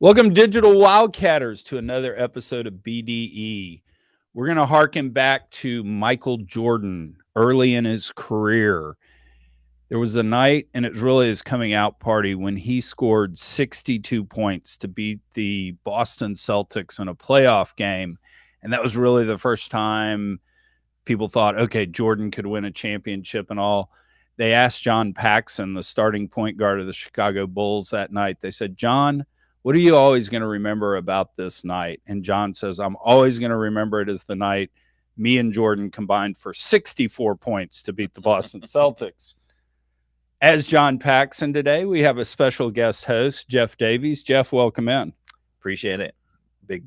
Welcome, Digital Wildcatters, to another episode of BDE. We're going to harken back to Michael Jordan early in his career. There was a night, and it was really his coming out party, when he scored 62 points to beat the Boston Celtics in a playoff game. And that was really the first time people thought, okay, Jordan could win a championship and all. They asked John Paxson, the starting point guard of the Chicago Bulls, that night. They said, John, what are you always going to remember about this night? And John says, I'm always going to remember it as the night me and Jordan combined for 64 points to beat the Boston Celtics. As John Paxson today, we have a special guest host, Jeff Davies. Jeff, welcome in. Appreciate it.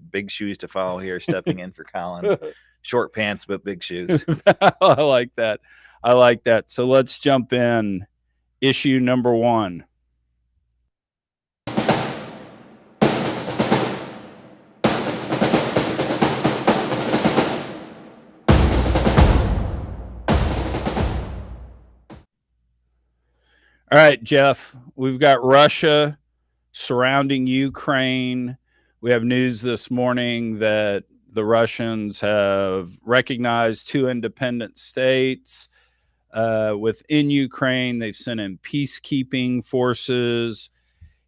Big shoes to follow here, stepping in for Collin. Short pants, but big shoes. I like that. I like that. So let's jump in. Issue number one. All right, Jeff, we've got Russia surrounding Ukraine. We have news this morning that the Russians have recognized two independent states within Ukraine. They've sent in peacekeeping forces.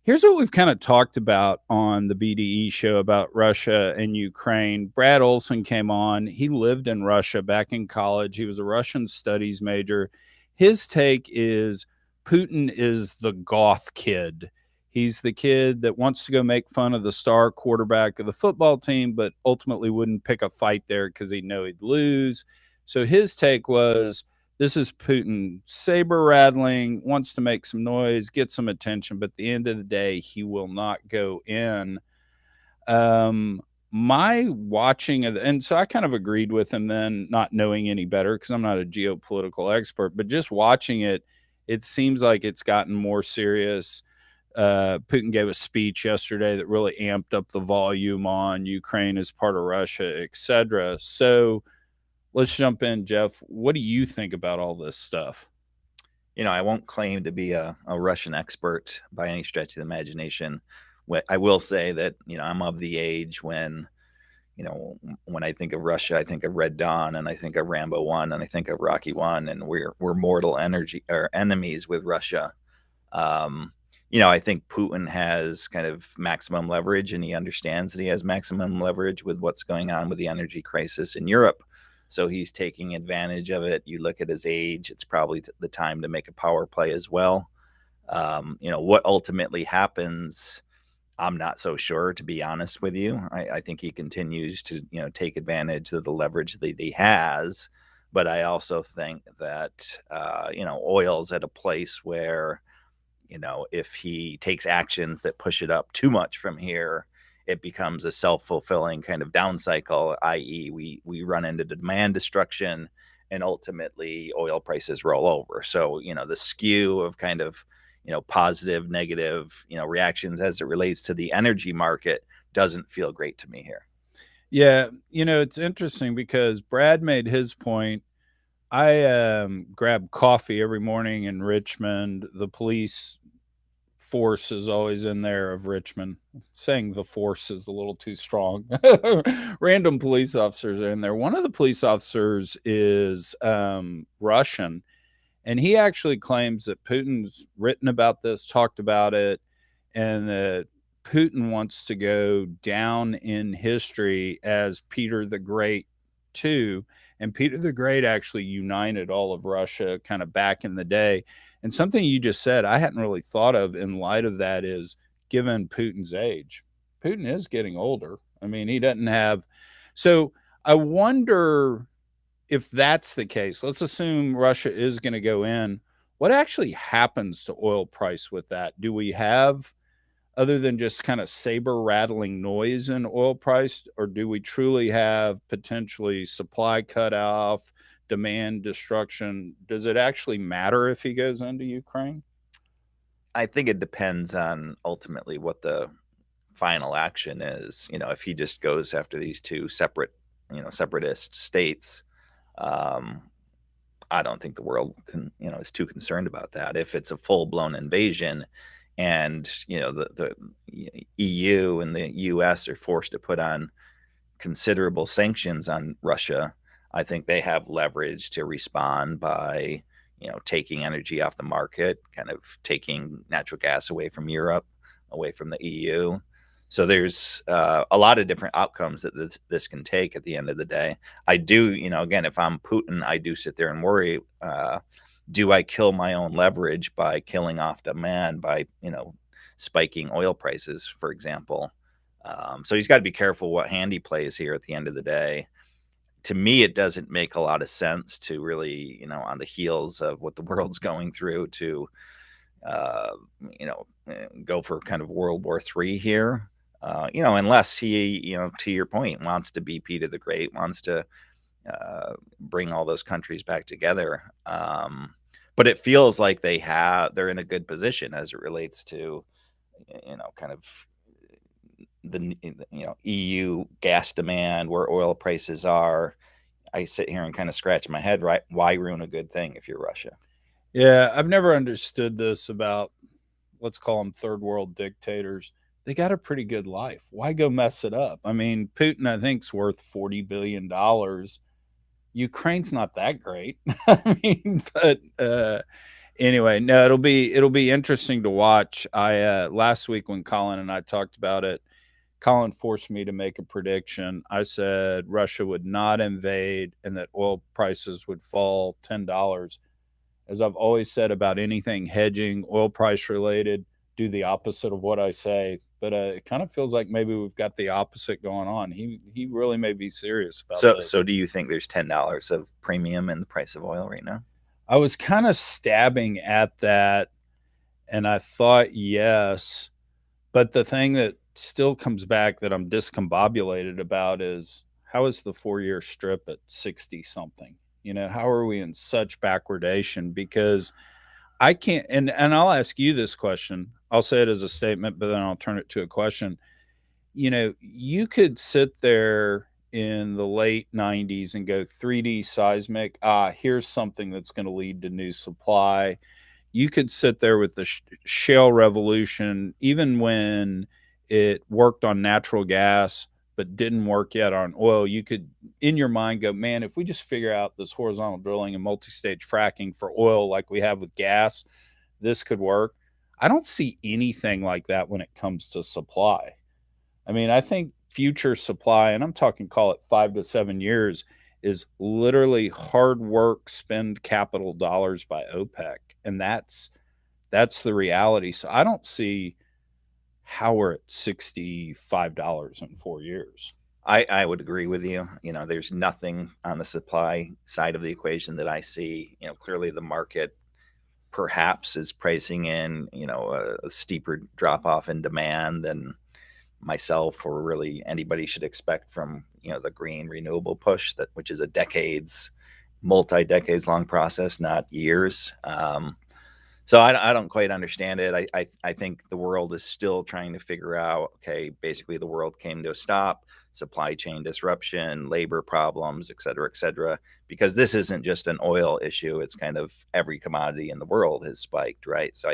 Here's what we've kind of talked about on the BDE show about Russia and Ukraine. Brad Olson came on. He lived in Russia back in college. He was a Russian studies major. His take is Putin is the goth kid. He's the kid that wants to go make fun of the star quarterback of the football team, but ultimately wouldn't pick a fight there because he'd know he'd lose. So his take was, this is Putin saber rattling, wants to make some noise, get some attention, but at the end of the day, he will not go in. My watching of, and so I kind of agreed with him then, not knowing any better because I'm not a geopolitical expert, but just watching it, it seems like it's gotten more serious. Putin gave a speech yesterday that really amped up the volume on Ukraine as part of Russia, etc. So let's jump in, Jeff. What do you think about all this stuff? You know, I won't claim to be a Russian expert by any stretch of the imagination. I will say that, I'm of the age when, when I think of Russia, I think of Red Dawn, and I think of Rambo 1, and I think of Rocky 1, and we're mortal enemies with Russia. I think Putin has kind of maximum leverage, and he understands that he has maximum leverage with what's going on with the energy crisis in Europe. So he's taking advantage of it. You look at his age, it's probably the time to make a power play as well. What ultimately happens, I'm not so sure, to be honest with you. I think he continues to, take advantage of the leverage that he has. But I also think that, oil's at a place where, if he takes actions that push it up too much from here, it becomes a self-fulfilling kind of down cycle, i.e. we run into demand destruction and ultimately oil prices roll over. So, the skew of kind of, positive, negative, reactions as it relates to the energy market doesn't feel great to me here. Yeah, it's interesting because Brad made his point. I grab coffee every morning in Richmond. The police force is always in there of Richmond. Saying the force is a little too strong. Random police officers are in there. One of the police officers is Russian, and he actually claims that Putin's written about this, talked about it, and that Putin wants to go down in history as Peter the Great too. And Peter the Great actually united all of Russia kind of back in the day. And something you just said I hadn't really thought of in light of that is, given Putin's age, Putin is getting older. I mean, he doesn't have. So I wonder if that's the case. Let's assume Russia is going to go in. What actually happens to oil price with that? Do we have, other than just kind of saber rattling noise in oil price, or do we truly have potentially supply cut off, demand destruction? Does it actually matter if he goes into Ukraine? I think it depends on ultimately what the final action is. If he just goes after these two separatist states, I don't think the world is too concerned about that. If it's a full-blown invasion, and the EU and the US are forced to put on considerable sanctions on Russia, I think they have leverage to respond by taking energy off the market, kind of taking natural gas away from Europe, away from the EU. So there's a lot of different outcomes that this can take at the end of the day. I do, again, if I'm Putin, I do sit there and worry, do I kill my own leverage by killing off demand by, spiking oil prices, for example? So he's got to be careful what hand he plays here at the end of the day. To me, it doesn't make a lot of sense to really, on the heels of what the world's going through, to, go for kind of World War III here. Unless he, to your point, wants to be Peter the Great, wants to bring all those countries back together. But it feels like they're in a good position as it relates to, kind of the EU gas demand, where oil prices are. I sit here and kind of scratch my head, right? Why ruin a good thing if you're Russia? Yeah, I've never understood this about, let's call them third world dictators. They got a pretty good life. Why go mess it up? I mean, Putin, I think, is worth $40 billion. Ukraine's not that great. I mean, but anyway, no, it'll be interesting to watch. I last week when Collin and I talked about it, Collin forced me to make a prediction. I said Russia would not invade and that oil prices would fall $10. As I've always said about anything hedging, oil price related, do the opposite of what I say. But it kind of feels like maybe we've got the opposite going on. He really may be serious about this. So do you think there's $10 of premium in the price of oil right now? I was kind of stabbing at that, and I thought yes. But the thing that still comes back that I'm discombobulated about is, how is the 4-year strip at 60 something? How are we in such backwardation? Because I can't, and I'll ask you this question. I'll say it as a statement, but then I'll turn it to a question. You could sit there in the late 90s and go 3D seismic. Here's something that's going to lead to new supply. You could sit there with the shale revolution, even when it worked on natural gas but didn't work yet on oil. You could, in your mind, go, man, if we just figure out this horizontal drilling and multi-stage fracking for oil like we have with gas, this could work. I don't see anything like that when it comes to supply. I mean, I think future supply, and I'm talking, call it 5 to 7 years, is literally hard work, spend capital dollars by OPEC. And that's the reality. So I don't see how we're at $65 in 4 years. I would agree with you. There's nothing on the supply side of the equation that I see. Clearly the market perhaps is pricing in, a steeper drop off in demand than myself or really anybody should expect from, the green renewable push, which is a multi-decades long process, not years. So I don't quite understand it. I think the world is still trying to figure out, okay, basically the world came to a stop, supply chain disruption, labor problems, et cetera, because this isn't just an oil issue. It's kind of every commodity in the world has spiked, right? So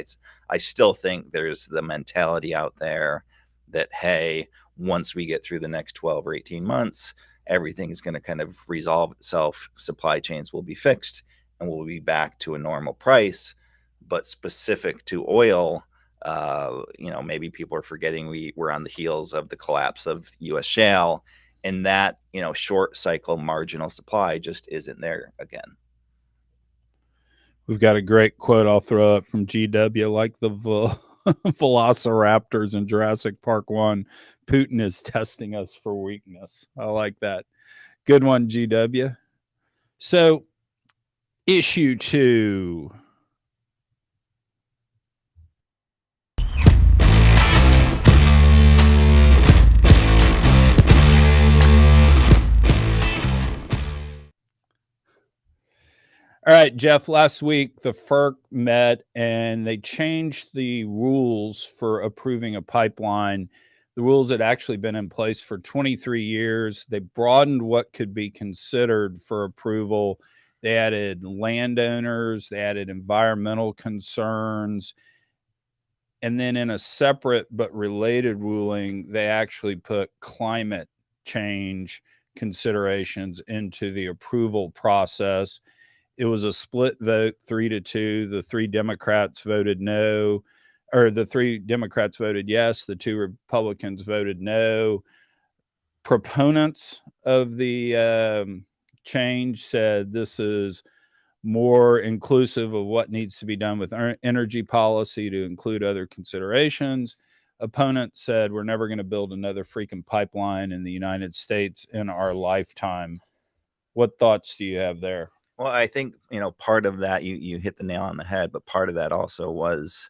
I still think there's the mentality out there that, hey, once we get through the next 12 or 18 months, everything's going to kind of resolve itself. Supply chains will be fixed and we'll be back to a normal price. But specific to oil, maybe people are forgetting we're on the heels of the collapse of U.S. shale, and that, short cycle marginal supply just isn't there again. We've got a great quote I'll throw up from GW, like the velociraptors in Jurassic Park 1. Putin is testing us for weakness. I like that. Good one, GW. So, issue 2. All right, Jeff, last week the FERC met and they changed the rules for approving a pipeline. The rules had actually been in place for 23 years. They broadened what could be considered for approval. They added landowners, they added environmental concerns. And then in a separate but related ruling, they actually put climate change considerations into the approval process. It was a split vote, 3-2. The three Democrats voted no, or the three Democrats voted yes. The two Republicans voted no. Proponents of the change said this is more inclusive of what needs to be done with energy policy to include other considerations. Opponents said we're never going to build another freaking pipeline in the United States in our lifetime. What thoughts do you have there? Well, I think, part of that, you hit the nail on the head, but part of that also was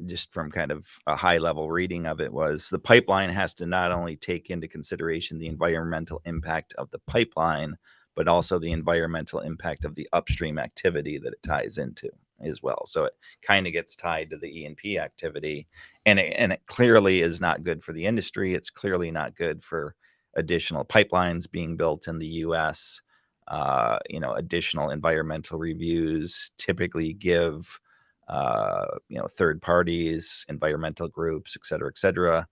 just from kind of a high level reading of it, was the pipeline has to not only take into consideration the environmental impact of the pipeline, but also the environmental impact of the upstream activity that it ties into as well. So it kind of gets tied to the E&P activity, and it clearly is not good for the industry. It's clearly not good for additional pipelines being built in the U.S. Additional environmental reviews typically give third parties, environmental groups, et cetera,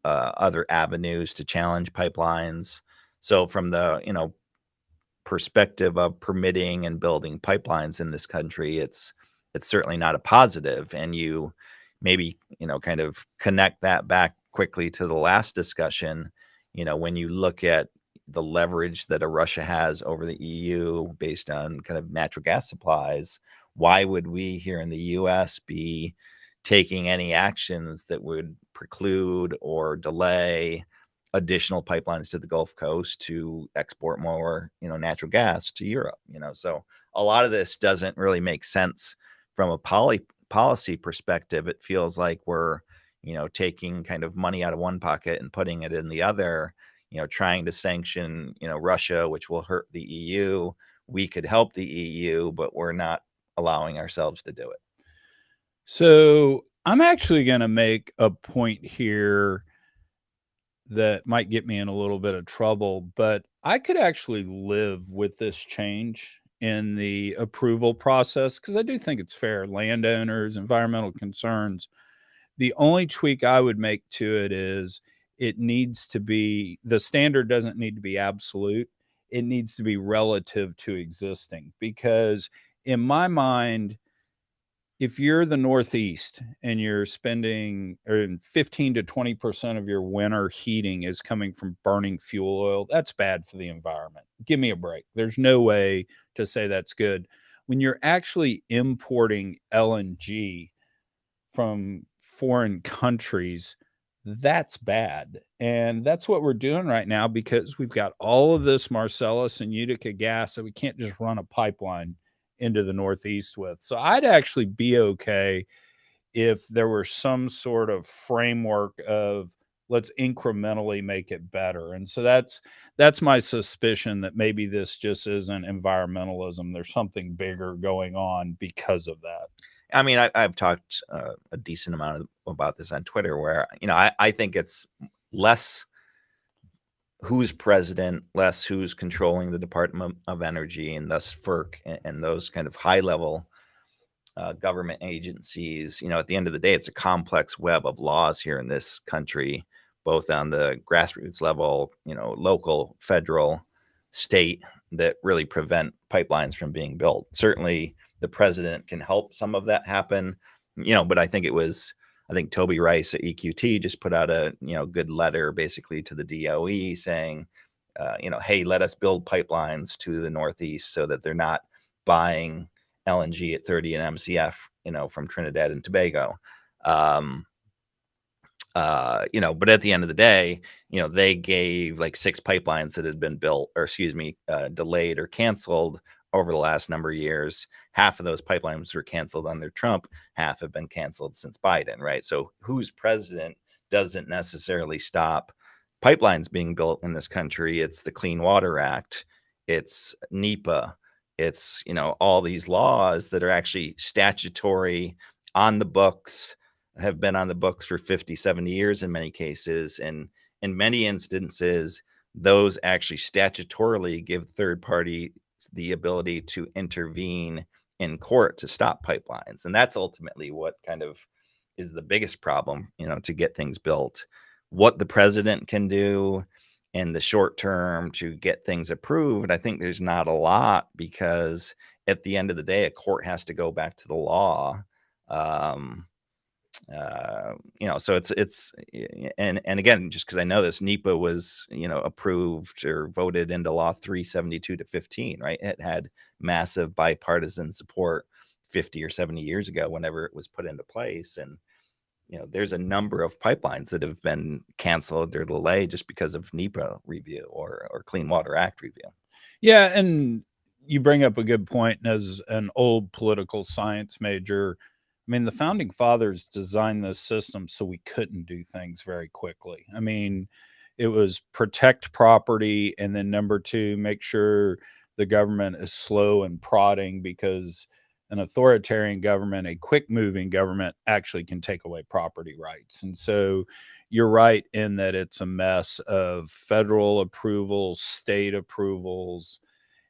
other avenues to challenge pipelines. So from the, perspective of permitting and building pipelines in this country, it's certainly not a positive. And you maybe, kind of connect that back quickly to the last discussion. When you look at the leverage that Russia has over the EU based on kind of natural gas supplies, why would we here in the US be taking any actions that would preclude or delay additional pipelines to the Gulf Coast to export more, natural gas to Europe? So a lot of this doesn't really make sense from a policy perspective. It feels like we're, taking kind of money out of one pocket and putting it in the other, trying to sanction, Russia, which will hurt the EU. We could help the EU, but we're not allowing ourselves to do it. So I'm actually going to make a point here that might get me in a little bit of trouble, but I could actually live with this change in the approval process because I do think it's fair. Landowners, environmental concerns. The only tweak I would make to it is it needs to be, the standard doesn't need to be absolute. It needs to be relative to existing, because in my mind, if you're the Northeast and you're spending, or 15 to 20% of your winter heating is coming from burning fuel oil, that's bad for the environment. Give me a break. There's no way to say that's good. When you're actually importing LNG from foreign countries, that's bad. And that's what we're doing right now, because we've got all of this Marcellus and Utica gas that we can't just run a pipeline into the Northeast with. So I'd actually be okay if there were some sort of framework of let's incrementally make it better. And so that's my suspicion, that maybe this just isn't environmentalism. There's something bigger going on because of that. I mean, I've talked a decent amount about this on Twitter, where, I think it's less who's president, less who's controlling the Department of Energy, and thus FERC and those kind of high level government agencies. At the end of the day, it's a complex web of laws here in this country, both on the grassroots level, local, federal, state, that really prevent pipelines from being built. Certainly the president can help some of that happen, but I think Toby Rice at EQT just put out a, good letter basically to the DOE saying, hey, let us build pipelines to the Northeast so that they're not buying LNG at 30 an MCF, from Trinidad and Tobago. But at the end of the day, they gave like 6 pipelines that had been built, or delayed or canceled over the last number of years. Half of those pipelines were canceled under Trump. Half have been canceled since Biden, right? So who's president doesn't necessarily stop pipelines being built in this country. It's the Clean Water Act. It's NEPA. It's, all these laws that are actually statutory, on the books, have been on the books for 50, 70 years in many cases. And in many instances, those actually statutorily give third party the ability to intervene in court to stop pipelines. And that's ultimately what kind of is the biggest problem, to get things built. What the president can do in the short term to get things approved, I think there's not a lot, because at the end of the day, a court has to go back to the law. So it's and again, just because I know this, NEPA was approved or voted into law 372 to 15, right? It had massive bipartisan support 50 or 70 years ago whenever it was put into place. And there's a number of pipelines that have been canceled or delayed just because of NEPA review or Clean Water Act review. Yeah, and you bring up a good point. And as an old political science major, I mean, the founding fathers designed this system so we couldn't do things very quickly. I mean, it was protect property, and then number two, make sure the government is slow and prodding, because an authoritarian government, a quick moving government, actually can take away property rights. And so you're right in that it's a mess of federal approvals, state approvals,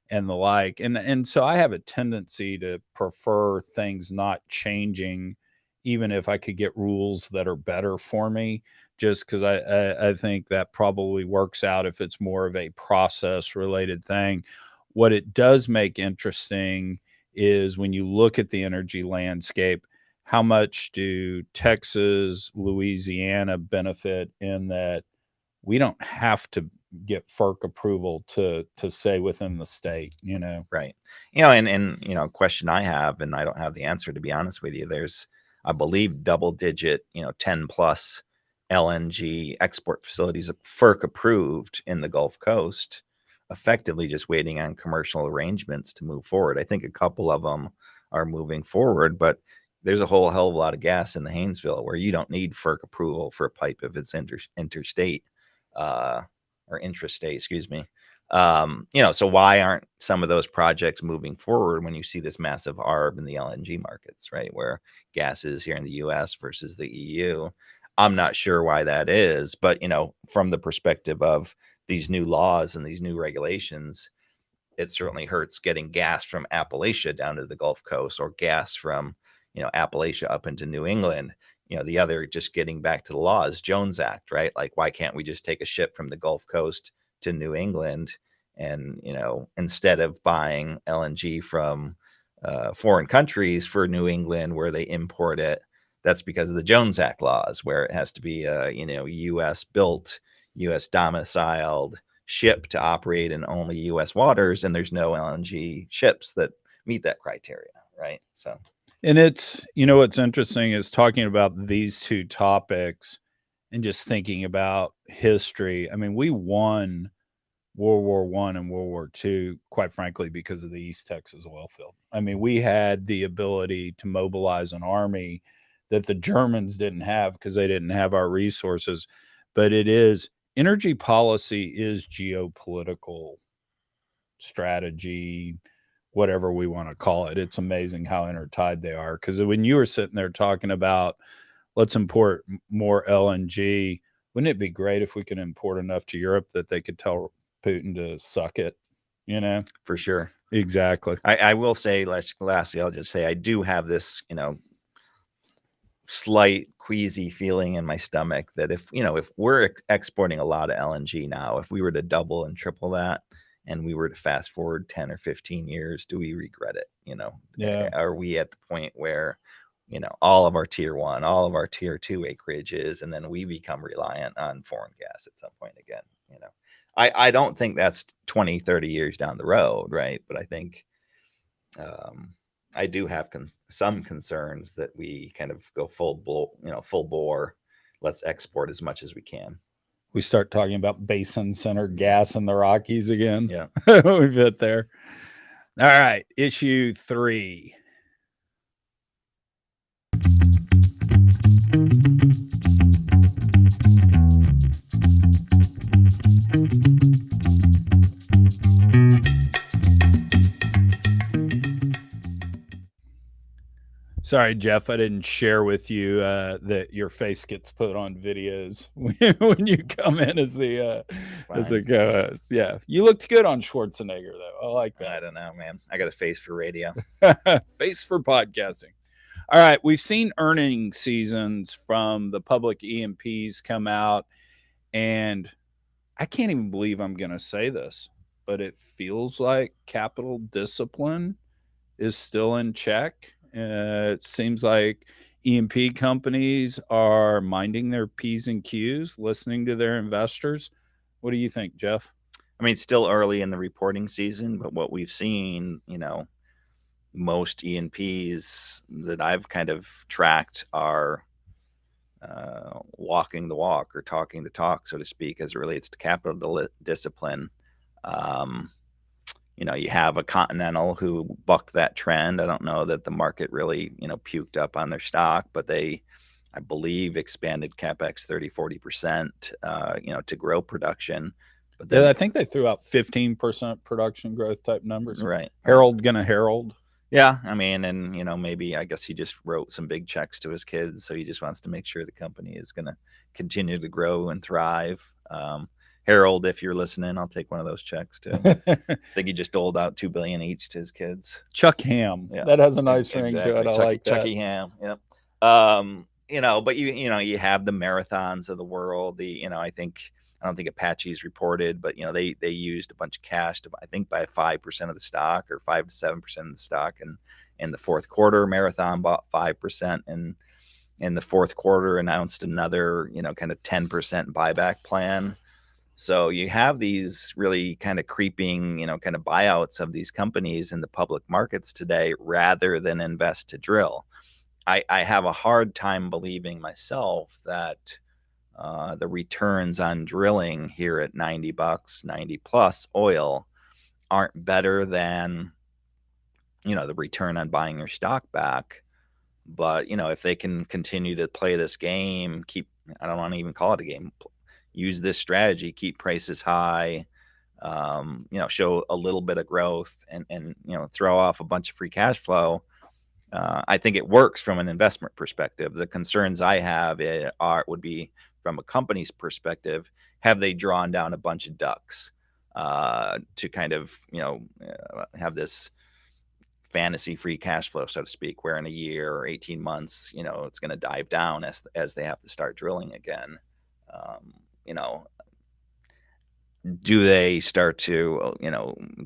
and the like. And so I have a tendency to prefer things not changing, even if I could get rules that are better for me, just because I think that probably works out if it's more of a process related thing. What it does make interesting is when you look at the energy landscape, how much do Texas, Louisiana benefit in that we don't have to get FERC approval to say within the state, Right. And a question I have, and I don't have the answer, to be honest with you, there's, I believe, double digit, 10 plus LNG export facilities FERC approved in the Gulf Coast, effectively just waiting on commercial arrangements to move forward. I think a couple of them are moving forward, but there's a whole hell of a lot of gas in the Haynesville where you don't need FERC approval for a pipe if it's interstate or intrastate, excuse me. So why aren't some of those projects moving forward when you see this massive arb in the LNG markets, right? Where gas is here in the US versus the EU. I'm not sure why that is, but from the perspective of these new laws and these new regulations, it certainly hurts getting gas from Appalachia down to the Gulf Coast, or gas from, Appalachia up into New England. The other, just getting back to the law, is Jones Act, right? Like, why can't we just take a ship from the Gulf Coast to New England, and instead of buying LNG from foreign countries for New England where they import it? That's because of the Jones Act laws, where it has to be a U.S. built, U.S. domiciled ship to operate in only U.S. waters, and there's no LNG ships that meet that criteria, right? So, and it's what's interesting is talking about these two topics and just thinking about history. I mean, we won World War I and World War II, quite frankly, because of the East Texas oil field. I mean, we had the ability to mobilize an army that the Germans didn't have because they didn't have our resources. But energy policy is geopolitical strategy, whatever we want to call it. It's amazing how intertied they are. Because when you were sitting there talking about, let's import more LNG, wouldn't it be great if we could import enough to Europe that they could tell Putin to suck it? For sure. Exactly. I will say, lastly, I'll just say I do have this, slight queasy feeling in my stomach that if we're exporting a lot of LNG now, if we were to double and triple that, and we were to fast forward 10 or 15 years, do we regret it? Yeah. Are we at the point where, all of our tier 1, all of our tier 2 acreages, and then we become reliant on foreign gas at some point again? I don't think that's 20, 30 years down the road, right? But I think I do have some concerns that we kind of go full bore. Let's export as much as we can. We start talking about basin-centered gas in the Rockies again. Yeah. We've hit there. All right. Issue 3. Sorry, Jeff, I didn't share with you that your face gets put on videos when you come in as the co-host. Yeah, you looked good on Schwarzenegger, though. I like that. I don't know, man. I got a face for radio. Face for podcasting. All right, we've seen earning seasons from the public E&Ps come out, and I can't even believe I'm going to say this, but it feels like capital discipline is still in check. It seems like E&P companies are minding their P's and Q's, listening to their investors. What do you think, Jeff? I mean, it's still early in the reporting season, but what we've seen, most E&Ps that I've kind of tracked are walking the walk or talking the talk, so to speak, as it relates to capital discipline. Um, you have a Continental who bucked that trend. I don't know that the market really, puked up on their stock, but they, I believe, expanded CapEx 30-40%, to grow production. But Yeah, then, I think they threw out 15% production growth type numbers. right. Harold gonna Harold. Yeah, I mean, and maybe I guess he just wrote some big checks to his kids, so he just wants to make sure the company is going to continue to grow and thrive. Harold, if you're listening, I'll take one of those checks too. I think he just doled out $2 billion each to his kids. Chuck Ham. Yeah, That has a nice ring exactly. to it. I like that. Chucky Ham. Yep. But you have the marathons of the world. I don't think Apache's reported, but they used a bunch of cash to, I think, buy 5% of the stock or 5 to 7% of the stock, and in the fourth quarter, Marathon bought 5%, and in the fourth quarter announced another kind of 10% buyback plan. So you have these really kind of creeping kind of buyouts of these companies in the public markets today rather than invest to drill. I have a hard time believing myself that the returns on drilling here at $90, 90 plus oil aren't better than, the return on buying your stock back. But, if they can continue to play this game, I don't want to even call it a game, use this strategy, keep prices high, show a little bit of growth and throw off a bunch of free cash flow. I think it works from an investment perspective. The concerns I have would be from a company's perspective. Have they drawn down a bunch of ducks to kind of have this fantasy free cash flow, so to speak, where in a year or 18 months, it's going to dive down as they have to start drilling again. Do they start to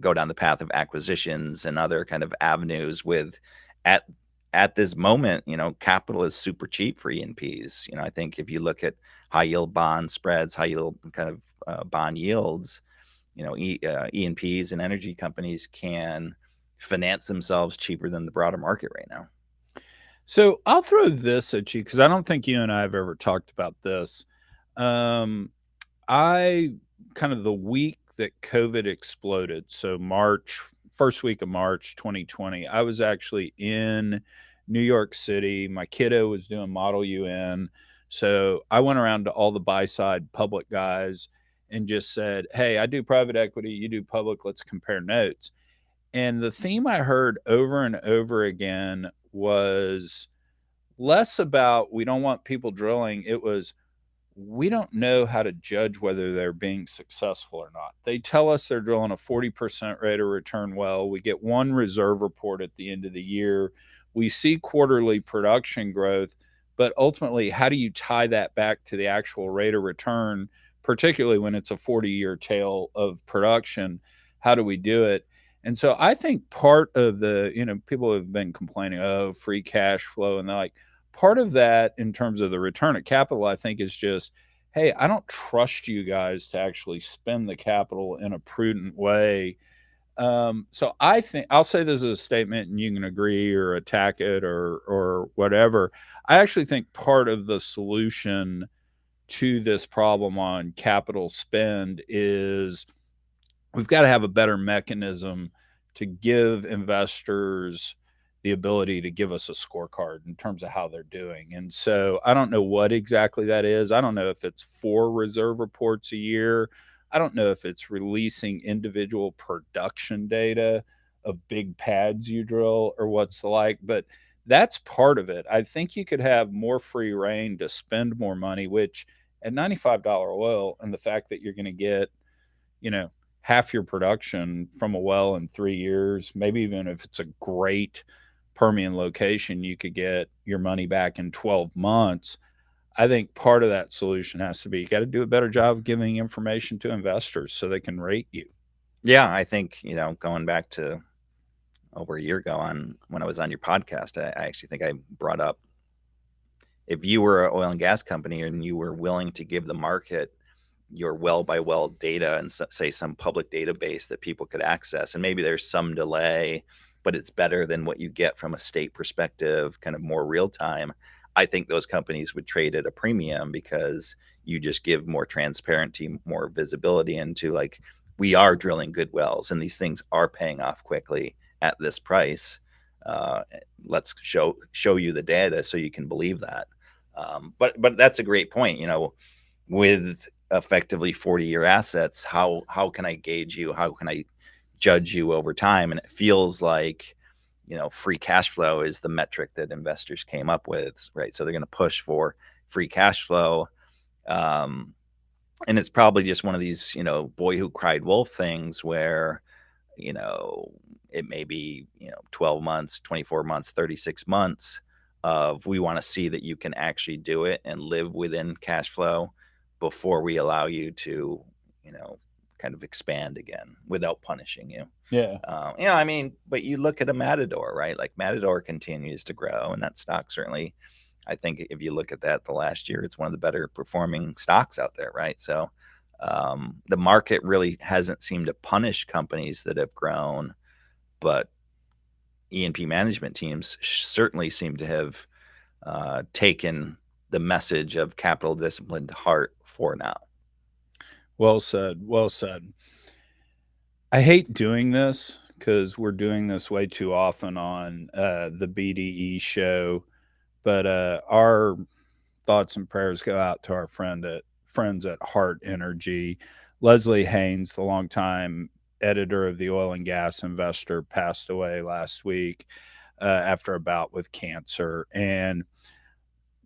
go down the path of acquisitions and other kind of avenues with at this moment, capital is super cheap for E&Ps. I think if you look at high yield bond spreads, high yield kind of bond yields, E&Ps and energy companies can finance themselves cheaper than the broader market right now. So I'll throw this at you because I don't think you and I have ever talked about this. I kind of the week that COVID exploded, so first week of March 2020, I was actually in New York City. My kiddo was doing Model UN. So I went around to all the buy side public guys and just said, hey, I do private equity, you do public, let's compare notes. And the theme I heard over and over again was less about we don't want people drilling. It was we don't know how to judge whether they're being successful or not. They tell us they're drilling a 40% rate of return well. We get one reserve report at the end of the year. We see quarterly production growth, but ultimately, how do you tie that back to the actual rate of return, particularly when it's a 40-year tail of production? How do we do it? And so I think part of the, people have been complaining, oh, free cash flow, and they're like, part of that in terms of the return of capital, I think is just, hey, I don't trust you guys to actually spend the capital in a prudent way. So I think I'll say this as a statement and you can agree or attack it or whatever. I actually think part of the solution to this problem on capital spend is we've got to have a better mechanism to give investors the ability to give us a scorecard in terms of how they're doing. And so I don't know what exactly that is. I don't know if it's 4 reserve reports a year. I don't know if it's releasing individual production data of big pads you drill or what's the like, but that's part of it. I think you could have more free reign to spend more money, which at $95 oil and the fact that you're going to get, half your production from a well in 3 years, maybe even if it's a great Permian location, you could get your money back in 12 months. I think part of that solution has to be you got to do a better job of giving information to investors so they can rate you. Yeah, I think, going back to over a year ago when I was on your podcast, I actually think I brought up, if you were an oil and gas company and you were willing to give the market your well by well data and say some public database that people could access, and maybe there's some delay, but it's better than what you get from a state perspective, kind of more real time, I think those companies would trade at a premium because you just give more transparency, more visibility into, like, we are drilling good wells and these things are paying off quickly at this price. Let's show you the data so you can believe that. But that's a great point. With effectively 40-year assets, how can I gauge you? How can I judge you over time? And it feels like, free cash flow is the metric that investors came up with, right? So they're going to push for free cash flow. And it's probably just one of these, boy who cried wolf things where, it may be, 12 months, 24 months, 36 months of, we want to see that you can actually do it and live within cash flow before we allow you to, kind of expand again without punishing you. Yeah. But you look at a Matador, right? Like, Matador continues to grow, and that stock certainly, I think if you look at that the last year, it's one of the better performing stocks out there, right? So the market really hasn't seemed to punish companies that have grown, but E&P management teams certainly seem to have taken the message of capital discipline to heart for now. Well said. Well said. I hate doing this because we're doing this way too often on the BDE show, but our thoughts and prayers go out to our friends at Hart Energy. Leslie Haines, the longtime editor of the Oil and Gas Investor, passed away last week after a bout with cancer. And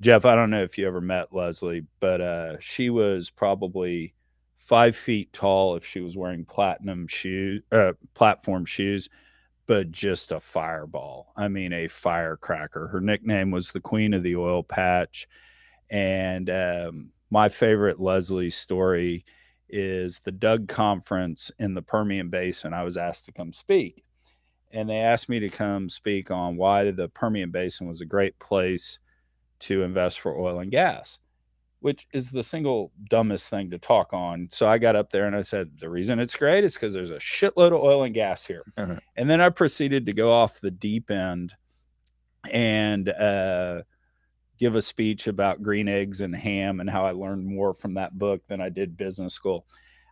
Jeff, I don't know if you ever met Leslie, but she was probably 5 feet tall if she was wearing platform shoes, but just a fireball. I mean, a firecracker. Her nickname was the Queen of the Oil Patch. And my favorite Leslie story is the Doug conference in the Permian Basin. I was asked to come speak, and they asked me to come speak on why the Permian Basin was a great place to invest for oil and gas, which is the single dumbest thing to talk on. So I got up there and I said, the reason it's great is because there's a shitload of oil and gas here. Uh-huh. And then I proceeded to go off the deep end and give a speech about green eggs and ham and how I learned more from that book than I did business school.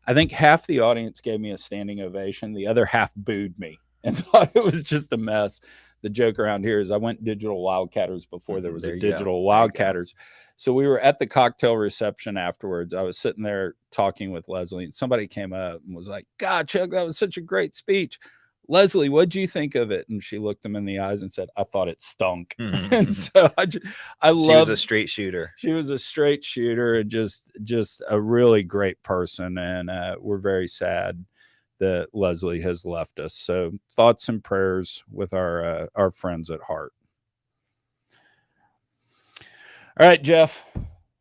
I think half the audience gave me a standing ovation. The other half booed me and thought it was just a mess. The joke around here is I went digital Wildcatters before there was a digital Wildcatters. So we were at the cocktail reception afterwards. I was sitting there talking with Leslie, and somebody came up and was like, God, Chuck, that was such a great speech. Leslie, what'd you think of it? And she looked him in the eyes and said, I thought it stunk. Mm-hmm. And so I love. She was a straight shooter. She was a straight shooter and just a really great person. And we're very sad that Leslie has left us. So thoughts and prayers with our friends at Hart. All right, Jeff.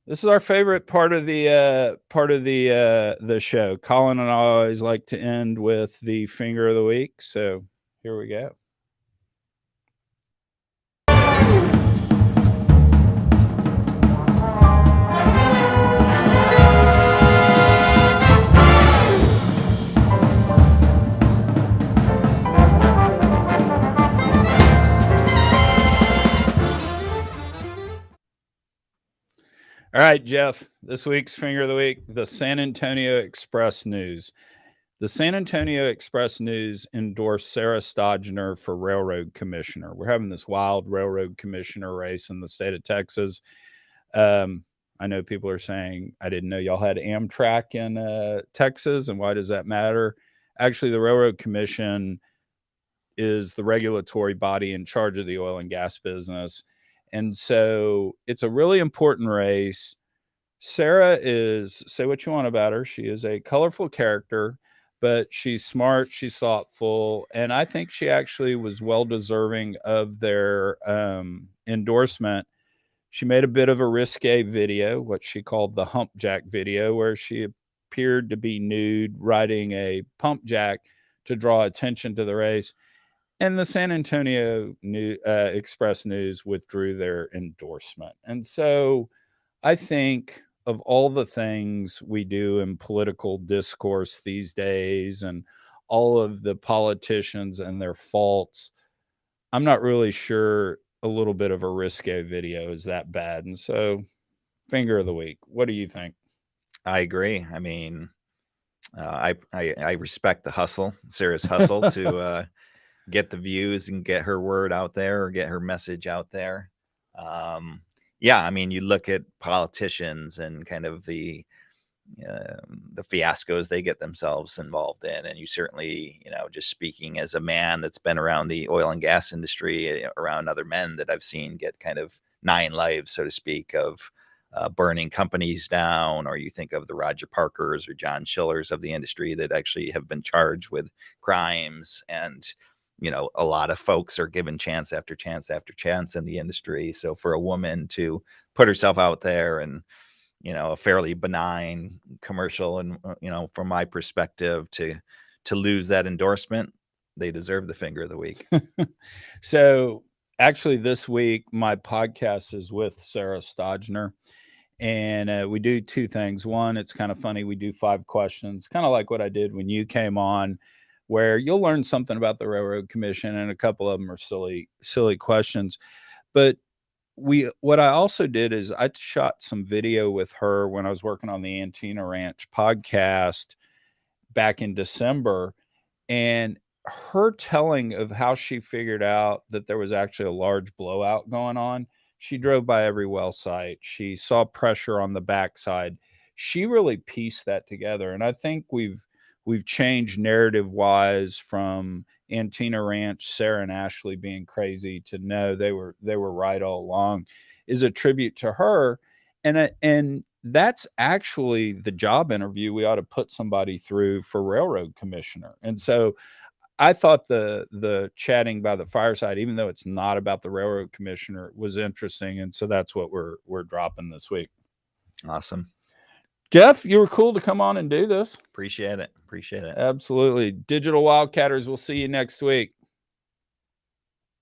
This is our favorite part of the show. Collin and I always like to end with the finger of the week. So here we go. All right, Jeff, this week's Finger of the Week, the San Antonio Express News. The San Antonio Express News endorsed Sarah Stodgener for Railroad Commissioner. We're having this wild Railroad Commissioner race in the state of Texas. I know people are saying, I didn't know y'all had Amtrak in Texas, and why does that matter? Actually, the Railroad Commission is the regulatory body in charge of the oil and gas business. And so it's a really important race. Sarah is, say what you want about her, she is a colorful character, but she's smart, she's thoughtful, and I think she actually was well deserving of their endorsement. She made a bit of a risque video, what she called the hump jack video, where she appeared to be nude riding a pump jack to draw attention to the race. And the San Antonio Express News withdrew their endorsement. And so I think of all the things we do in political discourse these days and all of the politicians and their faults, I'm not really sure a little bit of a risque video is that bad. And so, finger of the week. What do you think? I agree. I mean, I respect the hustle, Sarah's hustle to get the views and get her word out there or get her message out there. Yeah, I mean, you look at politicians and kind of the fiascos they get themselves involved in, and you certainly, just speaking as a man that's been around the oil and gas industry, around other men that I've seen get kind of 9 lives, so to speak, of burning companies down, or you think of the Roger Parkers or John Schillers of the industry that actually have been charged with crimes. And a lot of folks are given chance after chance after chance in the industry. So for a woman to put herself out there and, a fairly benign commercial, and, from my perspective, to lose that endorsement, they deserve the finger of the week. So actually this week, my podcast is with Sarah Stodgner. And we do 2 things. One, it's kind of funny. We do 5 questions, kind of like what I did when you came on, where you'll learn something about the Railroad Commission, and a couple of them are silly questions. But what I also did is I shot some video with her when I was working on the Antina Ranch podcast back in December, and her telling of how she figured out that there was actually a large blowout going on. She drove by every well site. She saw pressure on the backside. She really pieced that together. And I think we've changed narrative wise from Antina Ranch, Sarah and Ashley being crazy, to no, they were right all along, is a tribute to her. And that's actually the job interview we ought to put somebody through for railroad commissioner. And so I thought the chatting by the fireside, even though it's not about the railroad commissioner, was interesting. And so that's what we're dropping this week. Awesome. Jeff, you were cool to come on and do this. Appreciate it. Absolutely. Digital Wildcatters, we'll see you next week.